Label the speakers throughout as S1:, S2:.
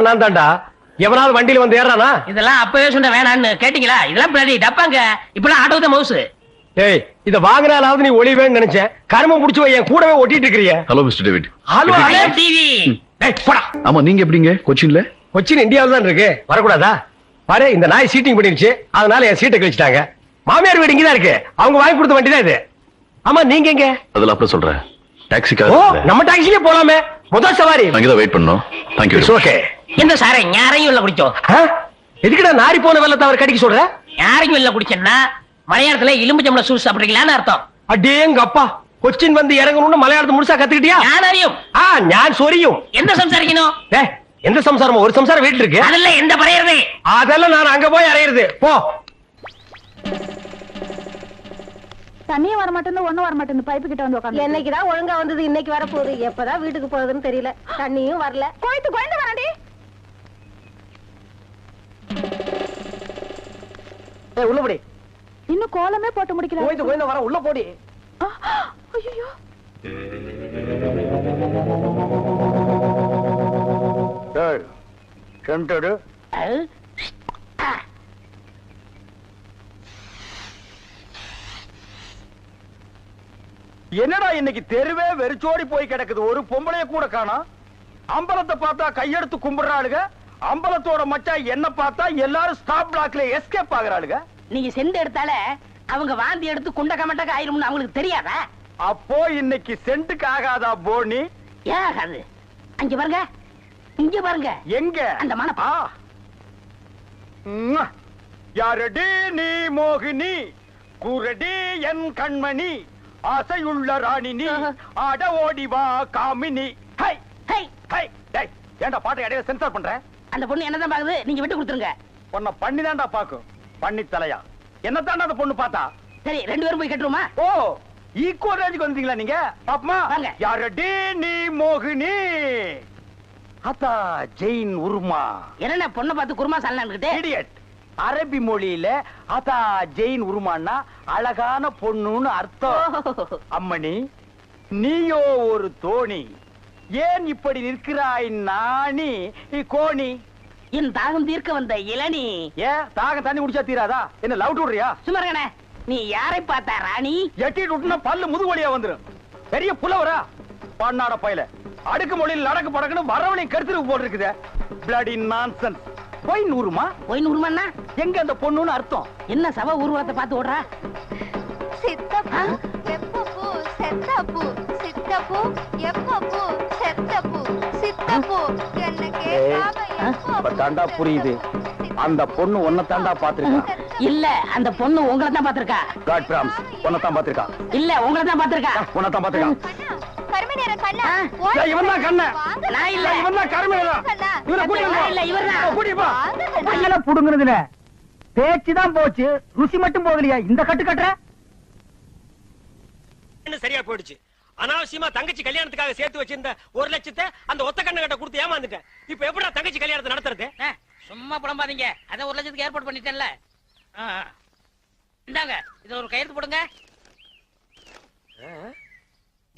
S1: ஓட்டுறது நான் தான்டா. எவனாவது வண்டியில வந்து ஏறானா?
S2: இதெல்லாம் அப்பவே சொன்ன வேணான்னு கேட்டீங்களா? இதெல்லாம் பின்னாடி டப்பாங்க. இப்பெல்லாம் ஆட்டோ தான் மவுசு.
S1: டேய், இத வாங்குனாலாவது நீ ஒளிவேன்னு நினைச்சேன். கருமம் முடிச்சு வை, என் கூடவே ஓட்டிட்டு இருக்கீங்க.
S3: Hello mister David.
S1: Hello
S2: TV.
S1: டேய் போடா.
S3: ஆமா, நீங்க எப்படிங்க கொச்சின்ல?
S1: கொச்சின் இந்தியாவில தான் இருக்கு, வரக்கூடாதா? பாரு, இந்த நாய் சீட்டிங் பண்ணிருச்சு, அதனால என் சீட்டை கழிச்சிட்டாங்க. மாமியார் வீடு இங்கதான் இருக்கு, அவங்க வாங்கி கொடுத்த வண்டி தான் இது. ஆமா, நீங்க எங்க?
S3: அதெல்லாம் அப்புறம் சொல்றேன். டாக்ஸிக்காக
S1: ஓ, நம்ம டாக்ஸிலே போலாமே. முதல் சவாரி.
S3: அங்க தான் வெயிட் பண்ணோம். Thank you.
S1: ஓகே.
S2: இந்த சாரை யாரையும் இல்ல குடிச்சோம்.
S1: எதுக்குடா நாரி போன வெள்ளத்தை அவர் கடிக்க சொல்ற?
S2: யாரையும் இல்ல குடிச்சேன்னா மலையாளத்துல எலும்புச்சம்பள சூஸ் சாப்பிடுறீங்களான்னு அர்த்தம்.
S1: அடேங்க அப்பா, கொச்சின் வந்து இறங்கணும்னு மலையாளத்தை முழுசா கத்துக்கிட்டியா?
S2: யாரையும்
S1: ஞான் சொரியும்.
S2: எந்த சம்சாரிக்கணும்?
S1: எந்த சம்சாரமா? ஒரு சம்சாரம் வீட்டுல இருக்கு.
S2: அதெல்லாம் எந்த பறையறது?
S1: அதெல்லாம் நான் அங்க போய் அறையிறது. போ.
S4: தண்ணியே வர மாட்டேன்னு ஒண்ணும் வர மாட்டேன்னு பைப்பு கிட்ட வந்து உட்காந்து.
S5: என்னைக்குதான் ஒழுங்கா வந்தது, இன்னைக்கு வர போகுது. எப்பதான் வீட்டுக்கு போகுதுன்னு தெரியல. தண்ணியும் வரல.
S4: கோயந்து வரண்டி.
S1: உள்ள போடி.
S4: இன்னும் கோலமே போட்டு முடிக்கல.
S1: கோயந்து வர, உள்ள போடி.
S4: ஐயோ,
S1: என்னடா இன்னைக்கு தெருவே வெறிச்சோடி போய் கிடக்குது, ஒரு பொம்பளைய கூட காணோம். அம்பலத்தை பார்த்தா கையெடுத்து கும்பிடுறாளுங்க, அம்பலத்தோட மச்சான் என்ன பார்த்தா எல்லாரும் ஸ்டாப் பிளாக்ல எஸ்கேப் ஆகுறாளுங்க.
S2: நீங்க செண்டு எடுத்தால அவங்க வாந்தி எடுத்து குண்ட கமட்டக்க ஆயிரும்னு அவங்களுக்கு தெரியாதா?
S1: அப்போ இன்னைக்கு சென்ட்டுக்கு ஆகாதா போனி?
S2: ஏன் ஆகாது? அங்க பாருங்க, இங்க பாருங்க.
S1: எங்க
S2: அந்த மனப்பா
S1: யாரடி நீ மோகினி, குரடி என் கண்மணி, ஆசையுள்ள ராணினி, ஆட ஓடி வா காமினி. High
S2: high
S1: high. டேய், ஏன்டா பாட்டை இடையில சென்சார் பண்ற?
S2: அந்த பொண்ணு என்னதான் பாக்குது, நீங்க விட்டு கொடுத்துருங்க.
S1: உன்னை பண்ணி தான்டா பாக்கும். பண்ணி தலையா என்ன தாண்டா அந்த பொண்ணு பார்த்தா?
S2: சரி, ரெண்டு பேரும் போய் கட்டுருமா?
S1: ஓ, ஈக்குவல் ரேஞ்சுக்கு வந்தீங்களா நீங்க? பாப்பமா,
S2: வாங்க.
S1: யாரடி நீ மோகினி, அத்தா ஜெயின் உருமா.
S2: என்ன பொண்ணை பார்த்து குருமா சாலனான்னுகிட்டே?
S1: இடியட். அரபி மொழியில அதா ஜெயின் உருமான்னா அழகான பொண்ணுன்னு அர்த்தம். அம்மணி, நீயோ ஒரு தோணி, ஏன் இப்படி நிற்கிறாய் நாணி கோணி?
S2: என் தாகம் தீர்க்க வந்த இளநீ.
S1: ஏன் தாகம் தண்ணி குடிச்சா தீராதா? என்ன லவ் விடுறியா?
S2: சுமரகனே, நீ யாரை பார்த்தா ராணி?
S1: எட்டிட்டு விட்டுனா பல்லு முதுகு வழியா வந்துரும். பெரிய புலவரா பண்ணாட பையல, அடுக்கு மொழியில் நடக்கு படக்குன்னு வரவனை கருத்துருக்கு போட்டு இருக்குது. Bloody nonsense. போய் நூறுமா?
S2: போய் நூறுமான்னா
S1: எங்க அந்த பொண்ணுன்னு அர்த்தம்?
S2: என்ன சவ ஊர்வலத்தை பார்த்து ஓடுறா?
S4: சித்தப்பு எப்பப்பு செத்தப்பு, சித்தப்பு எப்பப்பு செத்தப்பு, சித்தப்பு என்ன கேட்காம எப்பப்பு.
S1: தாண்டா புரியுது, அந்த பொண்ணு உன்னை தாண்டா பாத்துருக்கா.
S2: இல்ல, அந்த பொண்ணு உங்களை தான் பாத்திருக்கா.
S1: காட் பிராம்ஸ், உன்னை தான் பாத்துருக்கா.
S2: இல்ல, உங்களை தான் பாத்திருக்கா.
S1: உன்னை தான் பாத்துருக்கா.
S4: கருமநேர கண்ணா,
S1: இவன் தான் கண்ண.
S2: நான் இல்ல,
S1: இவன் தான் கருமேல. இவனை கூட்டிட்டு
S2: இல்ல, இவர்தான்.
S1: கூட்டிட்டு போ.
S6: பையனை புடுங்குறதுல பேச்சுதான் போச்சு, ருசி மட்டும் போகலையா? இந்த கட்டு கட்டுற
S1: சரியா போயிடுச்சு. அனாவசியமா தங்கச்சி கல்யாணத்துக்காக சேர்த்து வச்சிருந்த 1 லட்சத்தை அந்த ஒத்த கண்ண கட்ட கொடுத்து ஏமாந்துட்டேன். இப்ப எப்படா தங்கச்சி கல்யாணத்தை நடத்துறது?
S2: சும்மா புலம்பாதீங்க. அத 1 லட்சத்துக்கு ஏற்பாடு பண்ணிட்டேன்ல. இந்தாங்க, இதுல ஒரு கையெழுத்து போடுங்க.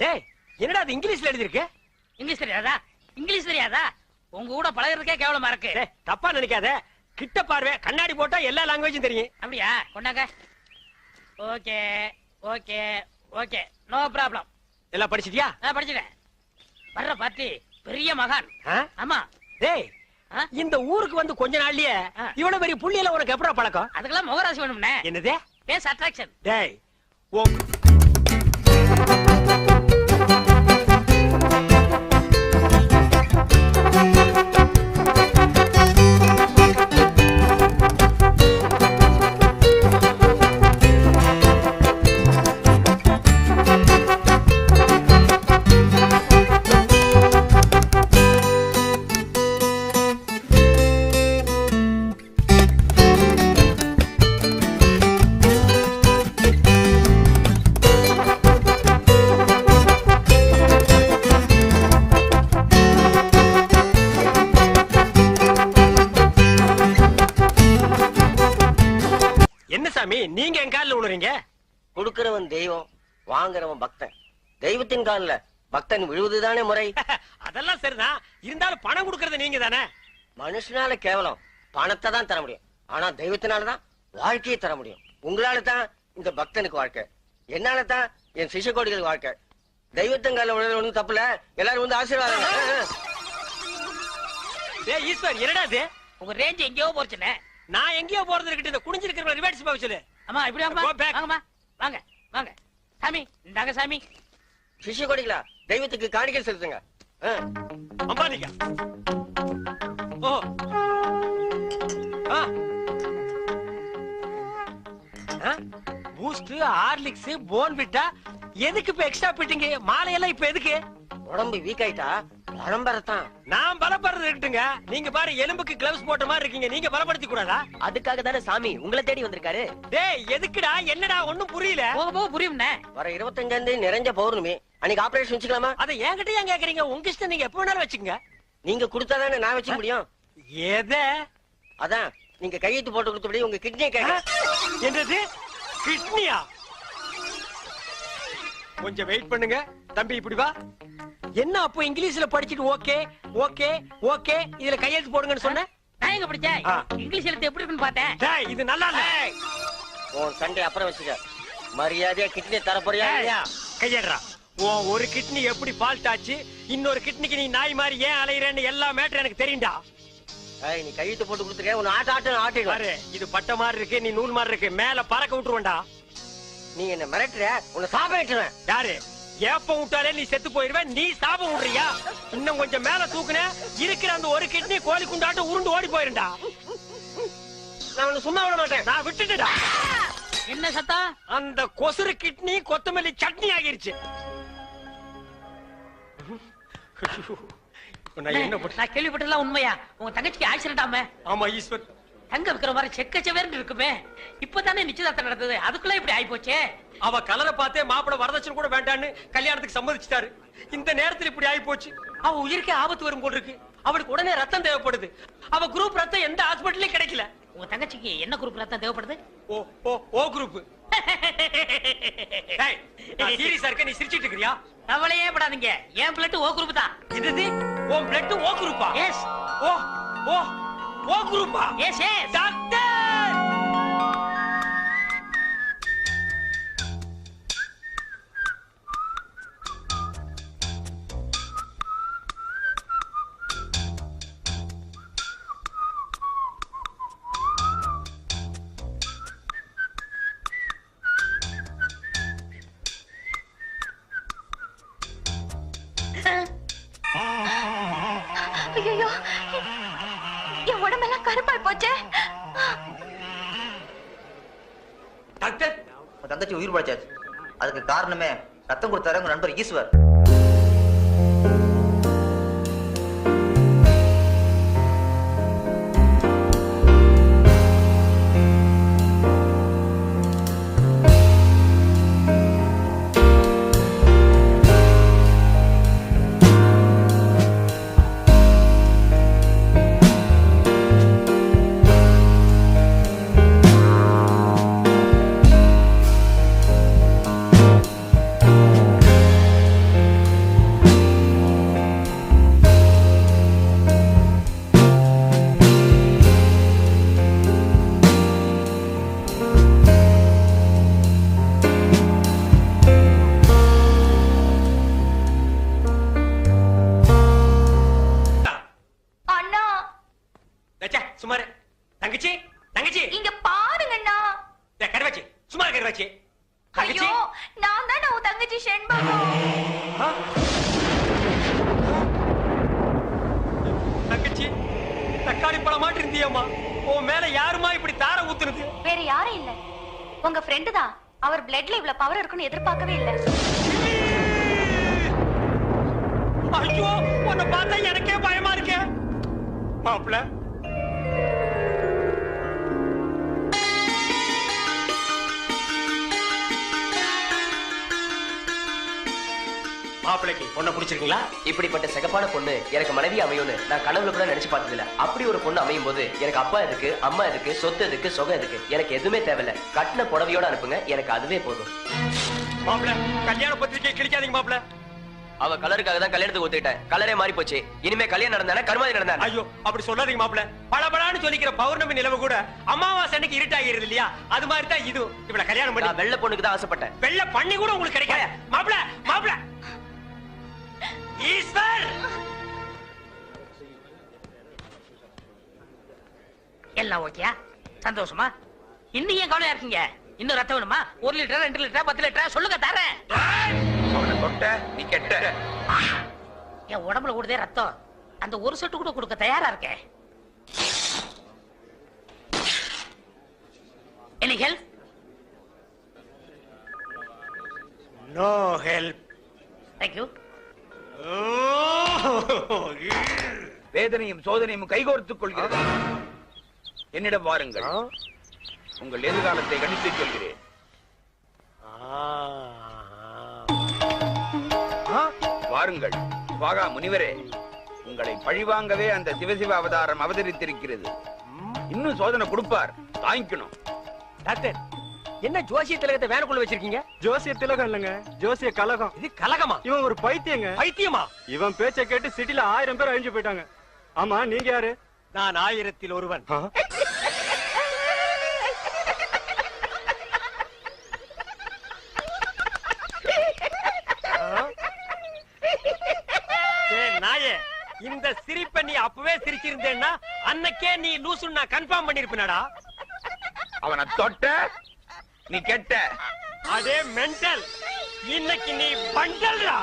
S1: டேய், என்னடா அது இங்கிலீஷ்ல எழுதி இருக்கு?
S2: இங்கிலீஷ் தெரியாதா? இங்கிலீஷ் தெரியாதா? உங்க கூட பழகிறதுக்கே கேவலமா இருக்கு.
S1: டேய், தப்பா நினைக்காத. கிட்ட பார்வை, கண்ணாடி போட்டா எல்லா லாங்குவேஜும் தெரியும்.
S2: அப்படியா? கொண்டாங்க. Okay okay okay, no problem.
S1: எல்லாம் படிச்சிட்டியா?
S2: படிச்சுட்டேன். வர்ற பார்ட்டி பெரிய மகான். ஆமா.
S1: டேய், இந்த ஊருக்கு வந்து கொஞ்ச நாள்லயே இவ்வளவு பெரிய புள்ளியில உனக்கு எப்படா பழக்கம்?
S2: அதுக்கெல்லாம் முகராசி வேணும்னே.
S1: என்னது?
S2: Face attraction.
S1: டேய், நீங்க என் காலில் விழுறீங்க?
S7: கொடுக்கிறவன் தெய்வம், வாங்குறவன் பக்தன். தெய்வத்தின் காலில் பக்தன் விழுவதுதானே முறை.
S1: அதெல்லாம் சரிதான், இருந்தாலும் பணம் கொடுக்கறது நீங்க தானே.
S7: மனுஷனால கேவலம் பணத்தை தான் தர முடியும், ஆனா தெய்வத்தினாலதான் வாழ்க்கையை தர முடியும். உங்களால தான் இந்த பக்தனுக்கு வாழ்க்கை, என்னால தான் என் சிஷ்ய கோடிகளுக்கு வாழ்க்கை. தெய்வத்தங்கால ஒன்றும் தப்புல, எல்லாரும் வந்து ஆசீர்வாதம்.
S2: ஈஸ்வர் என்னடா இது? உங்க ரேஞ்ச் எங்கேயோ போச்சுனே.
S8: நான் எங்கேயோ போறது இருக்கட்டும், இந்த குனிஞ்சிருக்கிற ரிவர்ஸ் போக சொல்லு.
S2: அம்மா இப்படி வாங்கம்மா, வாங்க வாங்க. சாமி இந்தாங்க சாமி.
S7: சிஷ்ய கோடிகளா, தெய்வத்துக்கு காணிக்கை செலுத்துங்க.
S8: அம்பானிக்கா. ஓ பூஸ்ட், ஹார்லிக்ஸ், போன்விட்டா எதுக்கு இப்ப எக்ஸ்ட்ரா பிட்டிங்க? மாலையெல்லாம் இப்ப எதுக்கு?
S7: உடம்பு வீக் ஆயிட்டா பரம்பரத்தான்.
S8: நான் பலப்படுறது இருக்கட்டுங்க. நீங்க பாரு, எலும்புக்கு கிளவுஸ் போட்ட மாதிரி இருக்கீங்க. நீங்க பலப்படுத்தி கூடாதா?
S7: அதுக்காக தானே சாமி உங்களை தேடி வந்திருக்காரு.
S8: டேய் எதுக்குடா? என்னடா ஒண்ணும் புரியல.
S2: போக போக புரியும்ண்ணே.
S7: வர 25ஆம் தேதி நிறைஞ்ச பௌர்ணமி, அன்னைக்கு ஆபரேஷன் வச்சுக்கலாமா?
S8: அதை என்கிட்ட ஏன் கேக்குறீங்க? உங்க இஷ்டம், நீங்க எப்ப வேணாலும் வச்சுக்கங்க.
S7: நீங்க கொடுத்தாதானே நான் வச்சுக்க முடியும்.
S8: எதை?
S7: அதான் நீங்க கையெழுத்து போட்டு கொடுத்தபடி உங்க கிட்னியை கேட்க.
S8: என்னது கிட்னியா? கொஞ்சம் வெயிட் பண்ணுங்க தம்பி, இப்படி வா. என்ன அப்போ இங்கிலீஷ்ல படிச்சிட்டு ஓகே ஓகே ஓகே இதுல கையெழுத்து போடுங்கன்னு சொன்னேன்.
S2: நான் எங்க படிச்சேன்? இங்கிலீஷ் எழுத்து எப்படி இருக்குன்னு பார்த்தேன்.
S8: டேய் இது நல்லா இல்ல.
S7: உன் சண்டை அப்புறம் வச்சுக்க. மரியாதையா கிட்னியை தர போறியா இல்லையா?
S8: கையேடுறா. உன் ஒரு கிட்னி எப்படி ஃபால்ட் ஆச்சு, இன்னொரு கிட்னிக்கு நீ நாய் மாதிரி ஏன் அலையறேன்னு எல்லா மேட்டர் எனக்கு தெரியும்டா.
S7: நீ கையெழுத்து போட்டு கொடுத்துருக்க, உன்னை ஆட்டிடுவேன்.
S8: பாரு, இது பட்ட மாதிரி இருக்கு, நீ நூல் மாதிரி இருக்கு, மேல பறக்க விட்டுருவேன்டா.
S7: நீ என்ன மிரட்டுற, உன்னை சாபம் விட்டுருவேன்.
S8: யாரு? ஏப்பம் விட்டாலே நீ செத்து போயிருவேன், நீ சாபம் விடுறியா? இன்னும் கொஞ்சம் மேல தூக்குன, இருக்கிற அந்த ஒரு கிட்னி கோழி குண்டாட்டு உருண்டு ஓடி போயிருண்டா.
S7: நான் உன்னை சும்மா விட மாட்டேன்.
S8: நான் விட்டுட்டா.
S2: என்ன சத்தம்?
S8: அந்த கொசுறு கிட்னி கொத்தமல்லி சட்னி ஆகிருச்சு.
S2: நான் கேள்விப்பட்டதெல்லாம் உண்மையா? உங்க தங்கச்சிக்கு ஆக்சிடென்ட் ஆமே?
S8: ஆமா ஈஸ்வர்.
S2: தங்க விக்கிற மாதிரி செக்கச்சவேர்னு இருக்குமே. இப்பதானே நிச்சயதார்த்தம் நடந்தது, அதுக்குள்ள இப்படி ஆயி போச்சே.
S8: அவ கலரை பார்த்தே மாப்பிள வரதட்சணை கூட வேண்டான்னு கல்யாணத்துக்கு சம்மதிச்சிட்டாரு. இந்த நேரத்தில் இப்படி ஆயி போச்சு. அவ உயிருக்கே ஆபத்து வரும் போல இருக்கு. அவளுக்கு உடனே ரத்தம் தேவைப்படுது. அவ குரூப் ரத்தம் எந்த ஹாஸ்பிட்டலையும் கிடைக்கல.
S2: உங்க தங்கச்சிக்கு என்ன குரூப் ரத்தம் தேவைப்படுது?
S8: ஓ ஓ ஓ குரூப். டேய் நான் சீரியஸா இருக்க, நீ சிரிச்சிட்டு இருக்கறியா?
S2: கவலையே படாதீங்க, என் பிளட் ஓ குரூப் தான்.
S8: இது உன் பிளட் ஓ குரூப்பா?
S2: எஸ்.
S8: ஓ ஓ ஓ குரூப்பா?
S2: S S.
S8: டாக்டர்
S4: ஐயோ, என் உடம்பெல்லாம் கருப்பாய் போச்சே.
S8: டாக்டர்,
S9: தங்கச்சி உயிர் படைச்சாச்சு. அதுக்கு காரணமே ரத்தம் கொடுத்தாரு உங்க நண்பர் ஈஸ்வர்.
S8: சுமாரு. தங்கச்சி தங்கச்சி
S4: இங்க பாருங்கண்ணா.
S8: கருவாச்சி சுமார் கருவாச்சி.
S4: ஐயோ, நான் தான் உன் தங்கச்சி செண்பகம்.
S8: தங்கச்சி தக்காளி பழமாட்டு இருந்தியம்மா. உன் மேல யாருமா இப்படி தார ஊத்துறது?
S4: வேற யாரும் இல்ல, உங்க ஃப்ரெண்டு தான். அவர் பிளட்ல இவ்வளவு பவர் இருக்குன்னு எதிர்பார்க்கவே இல்ல.
S8: ஐயோ, உன்னை பார்த்தா எனக்கே பயமா இருக்கே. மாப்பிள்ள மாப்பிளைக்கு பொண்ணை பிடிச்சிருக்கீங்களா?
S7: இப்படிப்பட்ட சிகப்பான பொண்ணு எனக்கு மனைவி அமையும்னு நான் கனவுல கூட நினைச்சு பார்த்தது இல்ல. அப்படி ஒரு பொண்ணு அமையும் போது எனக்கு அப்பா எதுக்கு, அம்மா எதுக்கு, சொத்து எதுக்கு, சொகம் எதுக்கு, எனக்கு எதுவுமே தேவையில்ல. கட்டின புடவையோட அனுப்புங்க, எனக்கு அதுவே போதும்.
S8: மாப்பிள்ள கல்யாண பத்திரிகை கிழிக்காதீங்க மாப்பிள்ள.
S10: அவ கலருக்காக தான் கல்யாணத்துக்கு ஒத்துக்கிட்டேன். கலரே மாறி போச்சு. இனிமே கல்யாணம் நடந்தானே கருமாதி நடந்தானே.
S8: ஐயோ அப்படி சொல்லாதீங்க மாப்பிள. பளபளான்னு சொல்லிக்கிற பௌர்ணமி நிலவு கூட அமாவாசை அன்னைக்கு இருட்டாகிறது இல்லையா? அது மாதிரி தான் இது. இவள கல்யாணம் பண்ணி
S10: நான் வெள்ளை பொண்ணுக்கு தான் ஆசைப்பட்டேன்.
S8: வெள்ளை பண்ணி கூட உங்களுக்கு கிடைக்காது மாப்பிள. மாப்பிள ஈஸ்வர்
S2: எல்லாம் ஓகேயா? சந்தோஷமா? இன்னும் ஏன் கவலையா இருக்கீங்க? இன்னும் ரத்தம் வேணுமா? 1 லிட்டர் 2 லிட்டர் 10 லிட்டர் சொல்லுங்க தரேன்.
S10: அவனை தொட்ட நீ கெட்ட.
S2: என் உடம்புல ஓடுதே ரத்தம். அந்த ஒரு சொட்டு கூட கொடுக்க தயாரா இருக்கேன். Any help?
S8: No help.
S2: Thank you.
S11: வேதனையும் சோதனையும் கைகோர்த்துக் கொள்கிறது. என்னிடம் வாருங்கள், உங்கள் எதிர்காலத்தை கணித்து சொல்கிறேன். வாருங்கள் வாகா முனிவரே, உங்களை பழிவாங்கவே அந்த சிவசிவ அவதாரம் அவதரித்திருக்கிறது. இன்னும் சோதனை கொடுப்பார், தாங்கிக்கணும்.
S8: டாக்டர், என்ன ஜோசிய திலகத்தை வேனுக்குள்ள வச்சிருக்கீங்க?
S1: ஜோசிய திலகம் இல்லங்க, ஜோசிய கலகம்.
S8: இது கலகமா?
S1: இவன் ஒரு பைத்தியங்க.
S8: பைத்தியமா?
S1: இவன் பேச்சை கேட்டு சிட்டில 1000 பேர் அழிஞ்சு போயிட்டாங்க. ஆமா, நீங்க யாரு?
S8: நான் 1000ல் ஒருவன். நாயே, இந்த சிரிப்பை நீ அப்பவே சிரிச்சிருந்தேன்னா அன்னைக்கே நீ லூசுன்னு நான் கன்ஃபார்ம் பண்ணிருப்பேனடா.
S11: அவனை தொட்ட நீ கெட்ட.
S8: அதே மென்டல், இன்னைக்கு நீ பண்டல்டா.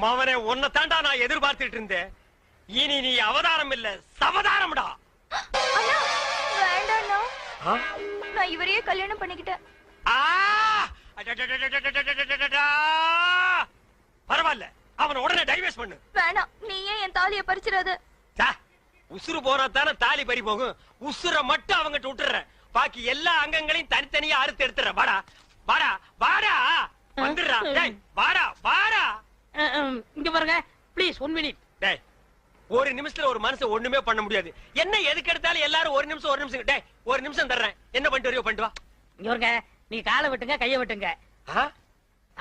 S8: மவனே, உன்னை தாண்டா நான் எதிர்பார்த்துட்டு இருந்தேன். இனி நீ அவதாரம் இல்ல, சவதாரம்டா.
S4: நான் இவரையே கல்யாணம் பண்ணிக்கிட்டேன்.
S8: பரவாயில்ல, அவன் உடனே டைவர்ஸ் பண்ணு.
S4: வேணாம், நீ ஏன் என் தாலியை பறிச்சிடாத.
S8: உசுறு போனா தானே தாலி பறி போகும். உசுரை மட்டும் அவங்கிட்ட விட்டுற, பாக்கி எல்லா அங்கங்களையும் தனித்தனியா அறுத்து எடுத்துற. வாடா வாடா வாடா, வந்துடுறா. டேய் வாடா வாடா.
S2: இங்க பாருங்க ப்ளீஸ், 1 மினிட்.
S8: டேய், ஒரு நிமிஷத்துல ஒரு மனுஷன் ஒண்ணுமே பண்ண முடியாது. என்ன எதுக்கு எடுத்தாலும் எல்லாரும் ஒரு நிமிஷம். டேய், 1 நிமிஷம் தர்றேன். என்ன பண்ணிட்டு வரையோ பண்ணிட்டு வா.
S2: இங்க பாருங்க, நீங்க காலை விட்டுங்க, கையை விட்டுங்க.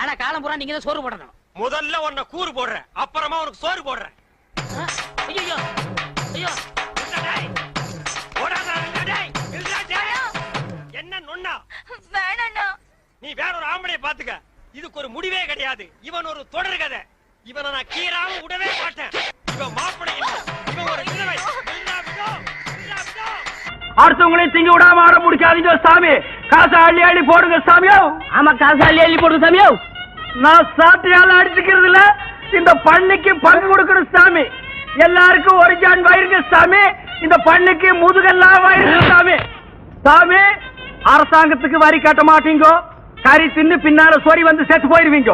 S2: ஆனா காலம் பூரா நீங்க தான் சோறு போடணும்.
S8: முதல்ல உன்னை கூறு போடுறேன், அப்புறமா உனக்கு சோறு போடுறேன்.
S2: ஐயோ ஐயோ,
S8: என்ன நொண்ணா?
S4: வேணாண்ணா.
S8: நீ வேற ஒரு ஆம்பளைய பாத்துக்க. இதுக்கு ஒரு முடிவே கிடையாது. இவன் ஒரு தொடர் கதை. இவனை நான் கீராம விடவே மாட்டேன். இவன் மாப்பிள்ளை இல்ல, இவன் ஒரு விதவை.
S1: அடுத்தவங்களையும் திங்க விடாம ஆட முடிக்காதீங்க சாமி. காசை அள்ளி அள்ளி போடுங்க சாமியோ.
S2: ஆமா, காசு அள்ளி அள்ளி போடுங்க சாமியோ.
S1: நான் சாட்டையால அடிச்சுக்கிறது இல்ல, இந்த பண்ணிக்கு பங்கு கொடுக்கணும் சாமி. எல்லாருக்கும் ஒரு ஜான் வயிறுங்க சாமி. இந்த பண்ணிக்கு முதுகெல்லாம் வயிறுங்க சாமி. சாமி, அரசாங்கத்துக்கு வரி கட்ட மாட்டீங்க, கறி தின்னு பின்னால சொறி வந்து செத்து போயிருவீங்க.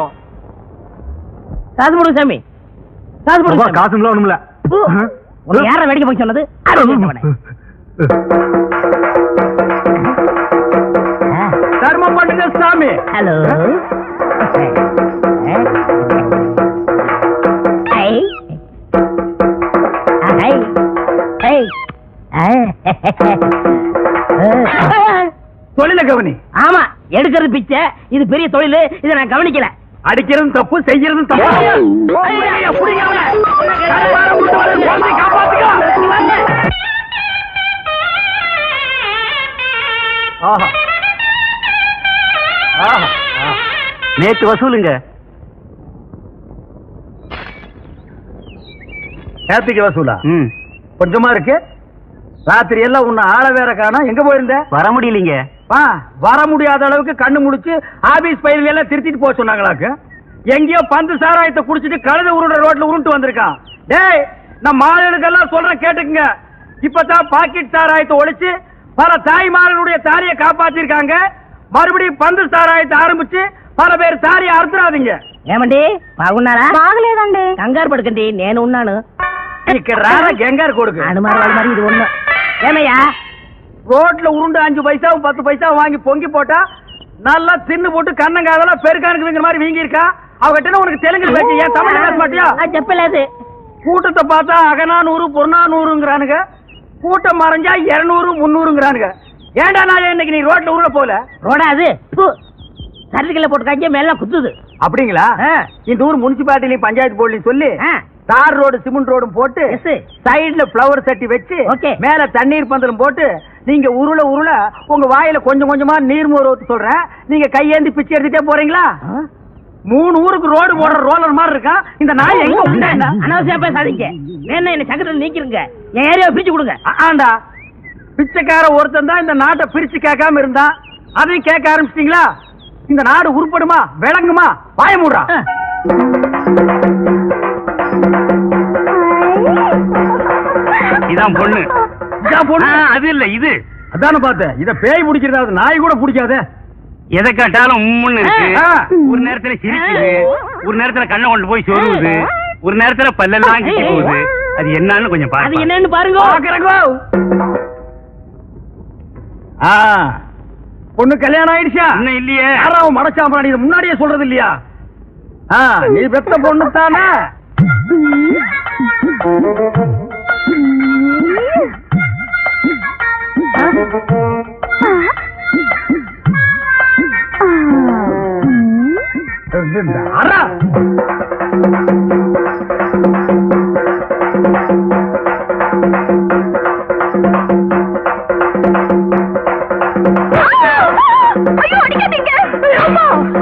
S2: காசு போடுங்க சாமி, காசு போடுங்க.
S1: காசுங்களா ஒண்ணுமில்ல.
S2: யார வேடிக்கை போய் சொன்னது?
S1: தர்மம் பண்ணுங்க சாமி.
S2: ஹலோ,
S1: தொழில கவனி.
S2: ஆமா, எடுக்கிறது பிச்சை. இது பெரிய தொழில், இதை நான் கவனிக்கல.
S1: அடிக்கிறதும் தப்பு, செய்யறதும் தப்பு. நேத்து வசூலுங்க. நேத்துக்கு வசூலா கொஞ்சமா இருக்கு. ராத்திரி எல்லாம் உன்னை ஆள வேற காணோம். எங்க போயிருந்த?
S6: வர முடியலீங்க.
S1: வர முடியாத அளவுக்கு கண்ணு முடிச்சு ஆபீஸ் பயிர்கள் எல்லாம் திருத்திட்டு போக சொன்னாங்களாக்கு. எங்கேயோ பந்து சாராயத்தை குடிச்சிட்டு கழுத உருண்ட ரோட்ல உருண்டு வந்திருக்கான். டேய், நம்ம மாடுகளுக்கெல்லாம் சொல்றேன் கேட்டுக்குங்க. இப்பதான் பாக்கெட் சாராயத்தை ஒழிச்சு பல தாய்மார்களுடைய தாலியை காப்பாத்திருக்காங்க. மறுபடியும் பந்து சாராயத்தை ஆரம்பிச்சு பல பேர் தாலியை அறுத்துறாதீங்க.
S6: ఏమండి బాగున్నారా? బాగలేదండి. కంగారు పడకండి, నేను ఉన్నాను.
S1: ఇక్కడ రారా గంగారు కొడుకు.
S6: అనుమారు వాళ్ళ మరి ఇది ఉన్నా. ఏమయ్యా?
S1: ரோட்ல உருண்டு 5 பைசாவும் 10 பைசாவும் வாங்கி பொங்கி போட்டா நல்லா தின்னு போட்டு கண்ணங்காதெல்லாம் பெருக்கானுக்குங்கிற மாதிரி வீங்கி இருக்கா. அவகிட்ட உனக்கு தெலுங்கு பேச்சு, ஏன் தமிழ் பேச மாட்டியா?
S6: చెప్పలేదు.
S1: கூட்டத்தை பார்த்தா அகநானூறு புறநானூறுங்கிறானுங்க. கூட்டம் மறைஞ்சா 200 300ங்கிறானுங்க. ஏன்டா நான் இன்னைக்கு நீ ரோட்ல உருள போல?
S6: ரோடா அது சர்டிபிகேட்ல போட்டுக்காங்க மேல குத்துது.
S1: அப்படிங்களா? இந்த ஊர் முனிசிபாலிட்டிலையும் பஞ்சாயத்து போர்டுலையும் சொல்லி தார் ரோடு சிமெண்ட் ரோடும் போட்டு சைடுல பிளவர் சட்டி வச்சு மேல தண்ணீர் பந்தலும் போட்டு நீங்க உருள உருள உங்க வாயில கொஞ்சம் கொஞ்சமா நீர்மோர் ஊத்து சொல்றேன். நீங்க கையேந்தி பிச்சை எடுத்துட்டே போறீங்களா? 3 ஊருக்கு ரோடு போடுற ரோலர் மாதிரி இருக்கா இந்த நாய். எங்க உண்டா?
S6: அனாவசியம் பேசாதீங்க. வேணா என்ன சக்கரத்துல நீக்கிருங்க. என் ஏரியாவை பிரிச்சு கொடுங்க.
S1: ஆண்டா, பிச்சைக்கார ஒருத்தன் தான் இந்த நாட்டை பிரிச்சு கேட்காம இருந்தா அதையும் கேட்க ஆரம்பிச்சிட்டீங்களா? இந்த நாடு உருப்படுமா விளங்குமா? வாய மூடுறா.
S6: இதான் பொண்ணு.
S1: இதான் பொண்ணு?
S6: அது இல்ல இது.
S1: அதான பார்த்தேன். இத பேய் பிடிக்கிறது நாய் கூட பிடிக்காத.
S6: எதை கேட்டாலும் உம்முன்னு இருக்கு. ஒரு நேரத்துல சிரிக்குது, ஒரு நேரத்துல கண்ணை கொண்டு போய் சொல்லுது, ஒரு நேரத்துல பல்லெல்லாம் கிட்டி போகுது. அது என்னன்னு கொஞ்சம் பாருங்க. அது என்னன்னு பாருங்க.
S1: பொண்ணு கல்யாணம் ஆயிடுச்சா?
S6: இன்னும் இல்லையே.
S1: யாராவும் மடச்சாம்பராணி இதை முன்னாடியே சொல்றது இல்லையா? நீ பெத்த பொண்ணு தானே?
S4: ஐயோ அடிக்காதீங்க.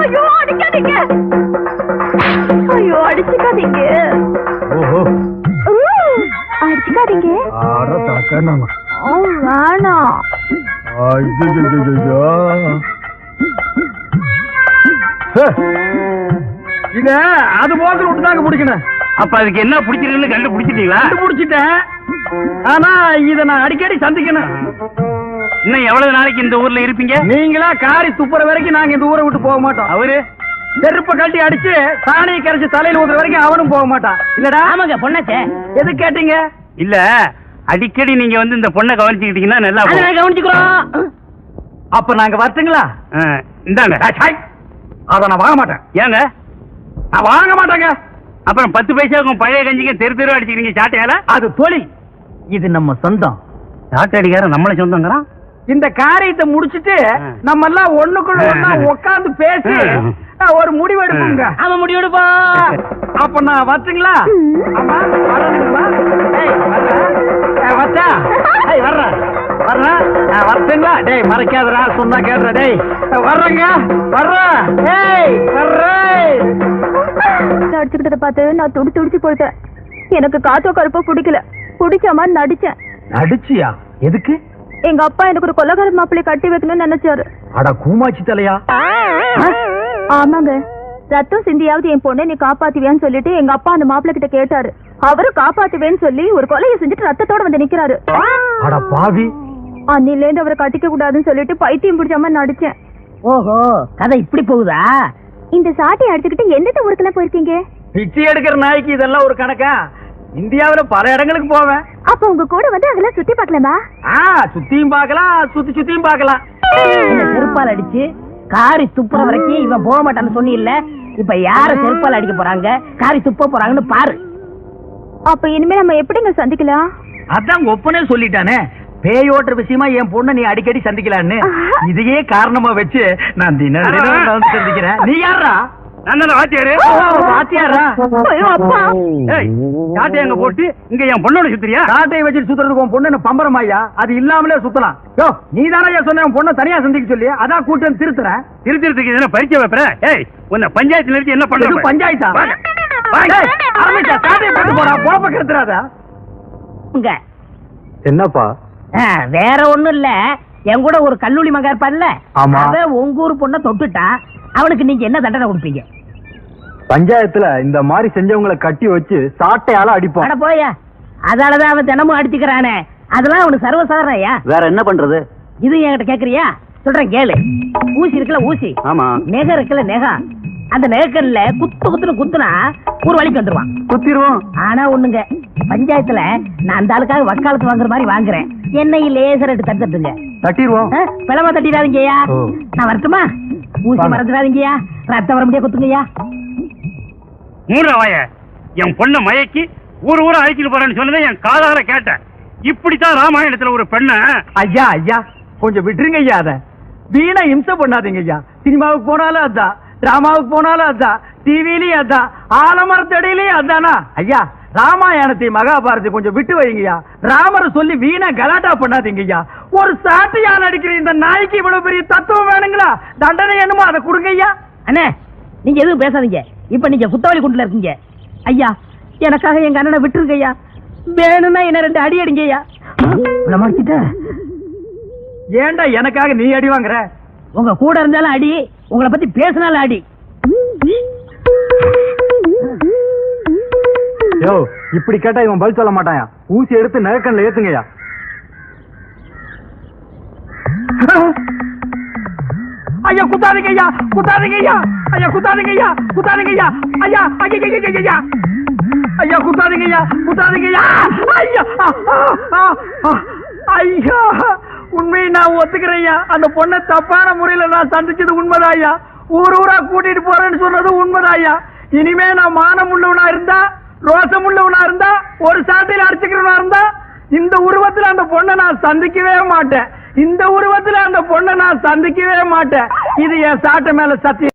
S4: ஐயோ அடிக்காதீங்க. ஐயோ அடிச்சுக்காதீங்க.
S1: ஓஹோ,
S4: அடிச்சுக்காதீங்க.
S1: வேணாம். இத அது போக்கு விட்டு தாங்க பிடிக்கணும்.
S6: அப்ப அதுக்கு என்ன பிடிச்சிருக்குன்னு கண்டுபிடிச்சிட்டீங்களா?
S1: கண்டுபிடிச்சிட்டேன். ஆனா இத நான் அடிக்கடி சந்திக்கணும்.
S6: இன்னும் எவ்வளவு நாளைக்கு இந்த ஊர்ல இருப்பீங்க?
S1: நீங்களா காரி துப்புற வரைக்கும் நாங்க இந்த ஊரை விட்டு போக மாட்டோம்.
S6: அவரு
S1: செருப்ப கட்டி அடிச்சு சாணியை கரைச்சு தலையில ஊத்துற வரைக்கும் அவனும் போக மாட்டான். இல்லடா?
S6: ஆமாங்க. பொண்ணாச்சே.
S1: எது கேட்டீங்க?
S6: இல்ல, அடிக்கடி நீங்க வந்து இந்த பொண்ணை கவனிச்சுக்கிட்டீங்கன்னா நல்லா கவனிச்சுக்கிறோம்.
S1: அப்ப நாங்க வரட்டுங்களா?
S6: இந்தாங்க.
S1: அத நான் வாங்க மாட்டேன்.
S6: ஏங்க?
S1: நான் வாங்க மாட்டேங்க.
S6: அப்புறம் 10 பைசாவுக்கும் பழைய கஞ்சிங்க தெரு தெரு அடிச்சுக்கிறீங்க சாட்டையால.
S1: அது தொழில், இது நம்ம சொந்தம்.
S6: சாட்டை அடிக்கார நம்மள சொந்தங்கிறான்.
S1: இந்த காரியத்தை முடிச்சிட்டு நம்ம எல்லாம் ஒண்ணுக்குள்ள ஒண்ணா உட்கார்ந்து பேசி ஒரு முடிவு எடுப்போங்க.
S6: ஆமா, முடிவு எடுப்போம்.
S1: அப்ப நான் வரட்டுங்களா? ஆமா, வரணுங்களா? வச்சா வரட்டுங்களா? டேய் மறைக்காதரா, சொன்னா கேட்ற. டேய் வர்றேங்க, வர்றேன்.
S4: அடிச்சுக்கிட்டத பார்த்து நான் துடிச்சு போயிட்டேன். எனக்கு காத்தோ கருப்போ பிடிக்கல. பிடிச்ச மாதிரி நடிச்சேன்.
S1: நடிச்சியா? எதுக்கு?
S4: எங்க அப்பா எனக்கு ஒரு கொலகார மாப்பிள்ளை கட்டி வைக்கணும்னு நினைச்சாரு.
S1: அட கூமாச்சி தலையா.
S4: ஆமாங்க. ரத்தம் சிந்தியாவது என் பொண்ணை நீ காப்பாத்துவியான்னு சொல்லிட்டு எங்க அப்பா அந்த மாப்பிள்ளை கிட்ட கேட்டாரு. அவரும் காப்பாத்துவேன்னு சொல்லி ஒரு கொலையை செஞ்சுட்டு ரத்தத்தோட வந்து நிக்கிறாரு.
S1: அட பாவி.
S4: அன்னில இருந்து அவரை கட்டிக்க கூடாதுன்னு சொல்லிட்டு பைத்தியம் பிடிச்ச மாதிரி நடிச்சேன்.
S6: ஓஹோ, கதை இப்படி போகுதா?
S4: இந்த சாட்டை அடிச்சுக்கிட்டு எந்த ஊருக்குலாம் போயிருக்கீங்க?
S1: பிச்சை எடுக்கிற நாய்க்கு இதெல்லாம் ஒரு கணக்கா? இந்தியாவில பல இடங்களுக்கு போவேன்.
S4: அப்ப உங்க கூட வந்து அதெல்லாம் சுத்தி பார்க்கலாமா?
S1: சுத்தியும் பார்க்கலாம், சுத்தியும் பார்க்கலாம்.
S6: செருப்பால் அடிச்சு காரி துப்புற வரைக்கும் இவன் போக மாட்டான்னு சொன்னி இல்ல. இப்ப யார செருப்பால் அடிக்க போறாங்க, காரி துப்ப போறாங்கன்னு பாரு.
S4: அப்ப இனிமே நம்ம எப்படிங்க சந்திக்கலாம்?
S1: அதான் ஒப்பனே சொல்லிட்டானே, பேயோட்டுற விஷயமா என் பொண்ணை நீ அடிக்கடி சந்திக்கலான்னு. இதையே காரணமா வச்சு நான் தினம் வந்து சந்திக்கிறேன். நீ யாரா?
S6: நான் வாத்தியாரு.
S1: வாத்தியாரா?
S6: சாட்டை அங்க போட்டு இங்க என் பொண்ணோட சுத்துறியா?
S1: சாட்டையை வச்சு சுத்துறதுக்கு உன் பொண்ணு பம்பரமாயா? அது இல்லாமலே சுத்தலாம். யோ, நீ தானே சொன்ன உன் பொண்ணை தனியா சந்திக்க சொல்லி, அதான் கூட்டு வந்து திருத்துறேன்.
S6: திருத்துறதுக்கு என்ன பரிச்சை வைப்பற? ஏய், உன்னை பஞ்சாயத்துல இருந்து என்ன பண்ற?
S1: பஞ்சாயத்தா? போடா போப்ப கெடுத்துறாதா.
S6: என்னப்பா?
S2: வேற ஒண்ணும் இல்ல, என் கூட ஒரு கல்லூரி மகன் இருப்பான்ல, அவன் உங்க ஊர் பொண்ண தொட்டுட்டா அவனுக்கு நீங்க என்ன தண்டனை கொடுப்பீங்க?
S6: பஞ்சாயத்துல இந்த மாதிரி செஞ்சவங்களை கட்டி வச்சு சாட்டையால அடிப்போம்.
S2: அட போயா, அதாலதான் அவன் தினமும் அடிச்சுக்கிறானே, அதெல்லாம் அவனுக்கு சர்வசாதாரணையா?
S6: வேற என்ன பண்றது?
S2: இது என்கிட்ட கேக்குறியா? சொல்றேன் கேளு. ஊசி இருக்குல்ல ஊசி,
S6: ஆமா.
S2: நெகம் இருக்குல்ல நெகம், அந்த நெகக்கல்ல குத்துன்னு குத்துனா ஒரு வழிக்கு வந்துருவான்.
S6: குத்திடுவோம்.
S2: ஆனா ஒண்ணுங்க, பஞ்சாயத்துல நான் அந்த ஆளுக்காக வக்காலத்து வாங்குற மாதிரி வாங்குறேன், என்னை லேசர் எடுத்து தட்டுங்க.
S6: தட்டிடுவோம்.
S2: பிளவா தட்டிடாதீங்கய்யா. நான் வரட்டுமா? ஊசி மறந்துடாதீங்கய்யா, ரத்தம் வர முடியா குத்துங்கய்யா.
S6: மூணாவாய என் பொண்ண மயக்கி ஊர் ஊரா அழைச்சிட்டு போறேன்னு சொன்னதை என் காதால கேட்டேன். இப்படித்தான் ராமாயணத்துல ஒரு பெண்ண.
S1: ஐயா ஐயா கொஞ்சம் விட்டுருங்க ஐயா, அத வீணா இம்சை பண்ணாதீங்க ஐயா. சினிமாவுக்கு போனாலும் அதான், டிராமாவுக்கு போனாலும் அதான், டிவிலயும் அதான், ஆலமரத்தடியிலயும் அதானா ஐயா. ராமாயணத்தை மகாபாரதி கொஞ்சம் விட்டு வைங்கய்யா. ராமரை சொல்லி வீணா கலாட்டா பண்ணாதீங்க ஐயா. ஒரு சாட்டையா நடிக்கிற இந்த நாய்க்கு இவ்வளவு பெரிய தத்துவம் வேணுங்களா? தண்டனை என்னமோ அதை கொடுங்க ஐயா.
S2: அண்ணே நீங்க எதுவும் பேசாதீங்க, இப்ப நீங்க குத்தவாளி குண்டுல இருக்கீங்க. ஐயா எனக்காக எங்க அண்ணனை விட்டுருங்க ஐயா, வேணும்னா என்ன 2 அடி அடிங்க ஐயா.
S1: ஏன்டா எனக்காக நீ அடி வாங்குற?
S2: உங்க கூட இருந்தாலும் அடி, உங்களை பத்தி பேசினாலும் அடி.
S6: யோ இப்படி கேட்டா இவன் பதில் சொல்ல மாட்டாயா. ஊசி எடுத்து நெகக்கண்ல ஏத்துங்கய்யா.
S1: ஐயா குத்தாதீங்க ஐயா, குத்தாதீங்க ஐயா, ஐயா குத்தாதீங்க ஐயா, குத்தாதீங்க ஐயா, ஐயா ஐயா ஐயா குத்தாதீங்க ஐயா, குத்தாதீங்க ஐயா. ஐயா ஐயா உண்மையை நான் ஒத்துக்கிறேன் ஐயா. அந்த பொண்ணை தப்பான முறையில நான் சந்திச்சது உண்மைதான் ஐயா. ஊர் ஊரா கூட்டிட்டு போறேன்னு சொன்னது உண்மைதான் ஐயா. இனிமே நான் மானம் உள்ளவனா இருந்தா, ரோசம் உள்ளவனா இருந்தா, ஒரு சாட்டையில அடிச்சுக்கிறவனா இருந்தா, இந்த உருவத்துல அந்த பொண்ணை நான் சந்திக்கவே மாட்டேன். இந்த உருவத்துல அந்த பொண்ணை நான் சந்திக்கவே மாட்டேன். இது என் சாட்டை மேல சத்தியம்.